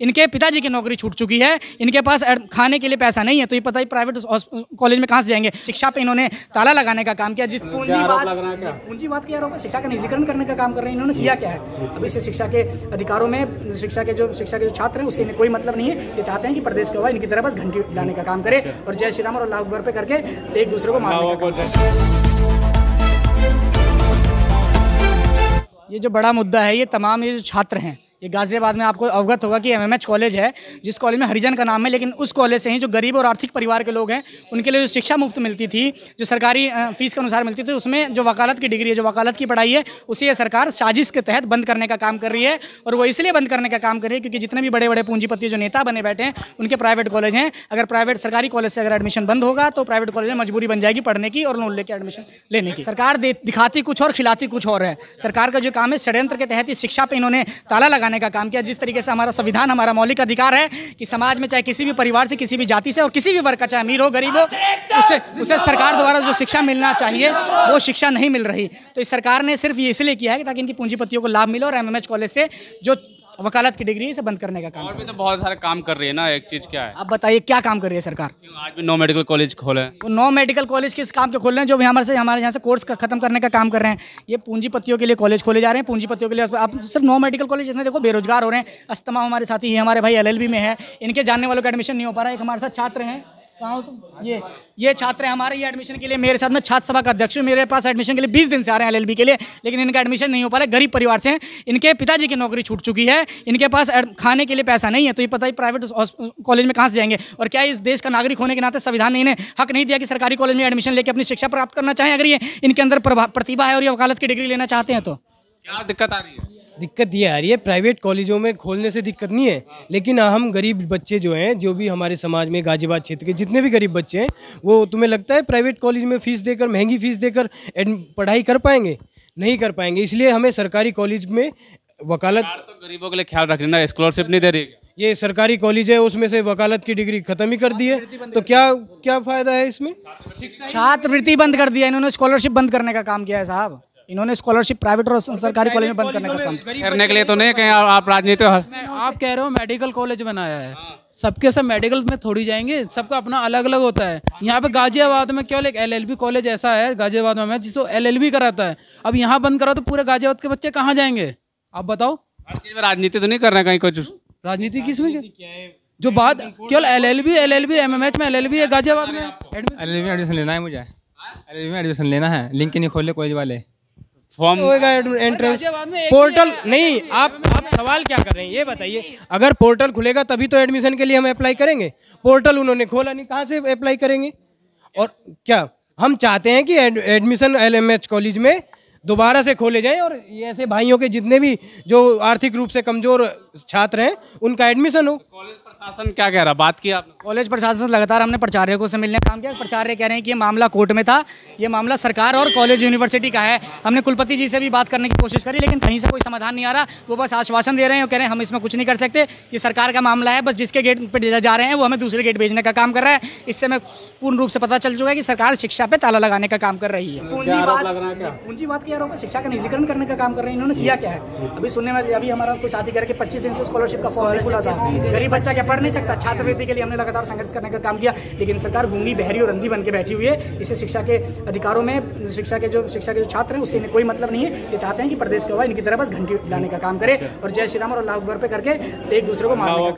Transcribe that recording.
इनके पिताजी की नौकरी छूट चुकी है, इनके पास खाने के लिए पैसा नहीं है, तो ये पता ही प्राइवेट कॉलेज में कहाँ से जाएंगे। शिक्षा पे इन्होंने ताला लगाने का काम किया। जिस पूंजीवाद के आरोप शिक्षा का निजीकरण करने का काम कर रहे हैं, इन्होंने किया क्या है। अभी से शिक्षा के अधिकारों में शिक्षा के जो छात्र हैं उससे कोई मतलब नहीं है। ये चाहते हैं कि प्रदेश का हुआ इनकी तरह बस घंटी लाने का काम करे और जय श्री राम और अल्लाह अकबर पे करके एक दूसरे को मारने का काम। ये जो बड़ा मुद्दा है, ये तमाम ये जो छात्र हैं, ये गाजियाबाद में आपको अवगत होगा कि एमएमएच कॉलेज है, जिस कॉलेज में हरिजन का नाम है, लेकिन उस कॉलेज से ही जो गरीब और आर्थिक परिवार के लोग हैं उनके लिए जो शिक्षा मुफ्त मिलती थी, जो सरकारी फीस के अनुसार मिलती थी, उसमें जो वकालत की डिग्री है, जो वकालत की पढ़ाई है, उसे ये सरकार साजिश के तहत बंद करने का काम कर रही है। और वो इसलिए बंद करने का काम कर रही है क्योंकि जितने भी बड़े बड़े पूंजीपति जो नेता बने बैठे हैं उनके प्राइवेट कॉलेज हैं। अगर प्राइवेट सरकारी कॉलेज से अगर एडमिशन बंद होगा तो प्राइवेट कॉलेज में मजबूरी बन जाएगी पढ़ने की और लोन लेकर एडमिशन लेने की। सरकार दिखाती कुछ और खिलाती कुछ और है। सरकार का जो काम है, षड्यंत्र के तहत इस शिक्षा पर इन्होंने ताला लगाने का काम किया। जिस तरीके से हमारा संविधान, हमारा मौलिक अधिकार है कि समाज में चाहे किसी भी परिवार से, किसी भी जाति से और किसी भी वर्ग का, चाहे अमीर हो गरीब हो, उसे सरकार द्वारा जो शिक्षा मिलना चाहिए वो शिक्षा नहीं मिल रही। तो इस सरकार ने सिर्फ ये इसलिए किया है कि ताकि इनकी पूंजीपतियों को लाभ मिले और एमएमएच कॉलेज से जो वकालत की डिग्री है इसे बंद करने का काम। और भी तो बहुत सारे काम कर रही है ना, एक चीज क्या है, आप बताइए क्या काम कर रही है सरकार। आज भी 9 मेडिकल कॉलेज खोले हैं। वो 9 मेडिकल कॉलेज किस काम के खोल रहे हैं, जो हमारे यहाँ से कोर्स खत्म करने का काम कर रहे हैं। ये पूंजीपतियों के लिए कॉलेज खोले जा रहे हैं, पूंजीपतियों के लिए। आप सिर्फ 9 मेडिकल कॉलेज इतने देखो बेरोजगार हो रहे हैं। अस्थमा हमारे साथी, ये हमारे भाई LLB में है, इनके जानने वालों का एडमिशन नहीं हो पा रहा है। एक हमारे साथ छात्र हैं, ये छात्र हैं हमारे, ये एडमिशन के लिए मेरे साथ में छात्र सभा का अध्यक्ष हूँ। मेरे पास एडमिशन के लिए 20 दिन से आ रहे हैं LLB के लिए, लेकिन इनका एडमिशन नहीं हो पा रहा है। गरीब परिवार से हैं, इनके पिताजी की नौकरी छूट चुकी है, इनके पास खाने के लिए पैसा नहीं है, तो ये पता ही प्राइवेट कॉलेज में कहाँ से जाएंगे। और क्या इस देश का नागरिक होने के नाते संविधान ने इन्हें हक नहीं दिया कि सरकारी कॉलेज में एडमिशन लेकर अपनी शिक्षा प्राप्त करना चाहें। अगर ये इनके अंदर प्रतिभा है और ये वकालत की डिग्री लेना चाहते हैं तो क्या दिक्कत आ रही है। दिक्कत ये आ रही है, प्राइवेट कॉलेजों में खोलने से दिक्कत नहीं है, लेकिन हम गरीब बच्चे जो हैं, जो भी हमारे समाज में गाजियाबाद क्षेत्र के जितने भी गरीब बच्चे हैं, वो तुम्हें लगता है प्राइवेट कॉलेज में फीस देकर, महंगी फीस देकर पढ़ाई कर पाएंगे? नहीं कर पाएंगे। इसलिए हमें सरकारी कॉलेज में वकालत, तो गरीबों के लिए ख्याल रखना ना, स्कॉलरशिप नहीं दे रही। ये सरकारी कॉलेज है, उसमें से वकालत की डिग्री खत्म ही कर दी है, तो क्या फायदा है इसमें। छात्रवृत्ति बंद कर दिया इन्होंने, स्कॉलरशिप बंद करने का काम किया है साहब। इन्होंने स्कॉलरशिप प्राइवेट और सरकारी कॉलेज में बंद करने का काम करने के लिए तो नहीं कहीं आप राजनीति। आप कह रहे हो मेडिकल कॉलेज बनाया है, सबके सब मेडिकल में थोड़ी जाएंगे, सबका अपना अलग अलग होता है। यहाँ पे गाजियाबाद में केवल एक LLB कॉलेज ऐसा है गाजियाबाद में जिसको LLB कराता है। अब यहाँ बंद करा तो पूरे गाजियाबाद के बच्चे कहाँ जाएंगे, आप बताओ। हर चीज में राजनीति तो नहीं कर रहे हैं कहीं कुछ। राजनीति किसमें जो बात केवल LLB MMH में LLB है गाजियाबाद में। LLB में एडमिशन लेना है मुझे, LLB में एडमिशन लेना है, लिंक नहीं खोले कॉलेज वाले। फॉर्म होएगा एंट्रेंस पोर्टल नहीं। आप सवाल क्या कर रहे हैं ये बताइए। अगर पोर्टल खुलेगा तभी तो एडमिशन के लिए हम अप्लाई करेंगे। पोर्टल उन्होंने खोला नहीं, कहाँ से अप्लाई करेंगे। और क्या हम चाहते हैं कि एडमिशन LMH कॉलेज में दोबारा से खोले जाएं और ये ऐसे भाइयों के जितने भी जो आर्थिक रूप से कमजोर छात्र हैं उनका एडमिशन हो। कॉलेज प्रशासन क्या कह रहा, बात की आपने। कॉलेज प्रशासन लगातार हमने प्राचार्यों से मिलने का काम किया। प्राचार्य कह रहे हैं कि ये मामला कोर्ट में था, ये मामला सरकार और कॉलेज यूनिवर्सिटी का है। हमने कुलपति जी से भी बात करने की कोशिश करी, लेकिन कहीं से कोई समाधान नहीं आ रहा। वो बस आश्वासन दे रहे हैं, कह रहे हैं हम इसमें कुछ नहीं कर सकते, ये सरकार का मामला है, बस जिसके गेट पर जा रहे हैं वो हमें दूसरे गेट भेजने का काम कर रहा है। इससे हमें पूर्ण रूप से पता चल चुका है कि सरकार शिक्षा पे ताला लगाने का काम कर रही है। पूंजीवाद के आरोप शिक्षा का निजीकरण करने का काम कर रहे हैं। इन्होंने किया क्या है, अभी सुनने में अभी हमारा कोई साथी करके 25 दिन से स्कॉलरशिप का फॉर्म खुला था। गरीब बच्चा क्या पढ़ नहीं सकता, छात्रवृत्ति के लिए हमने लगातार संघर्ष करने का काम किया, लेकिन सरकार गूंगी, बहरी और अंधी बन के बैठी हुई है। इसे शिक्षा के अधिकारों में शिक्षा के जो छात्र हैं उससे इन्हें कोई मतलब नहीं है। ये चाहते हैं कि प्रदेश का हुआ इनकी तरह बस घंटी लाने का काम करे और जय श्री राम और अल्लाह अकबर पे करके एक दूसरे को मारने का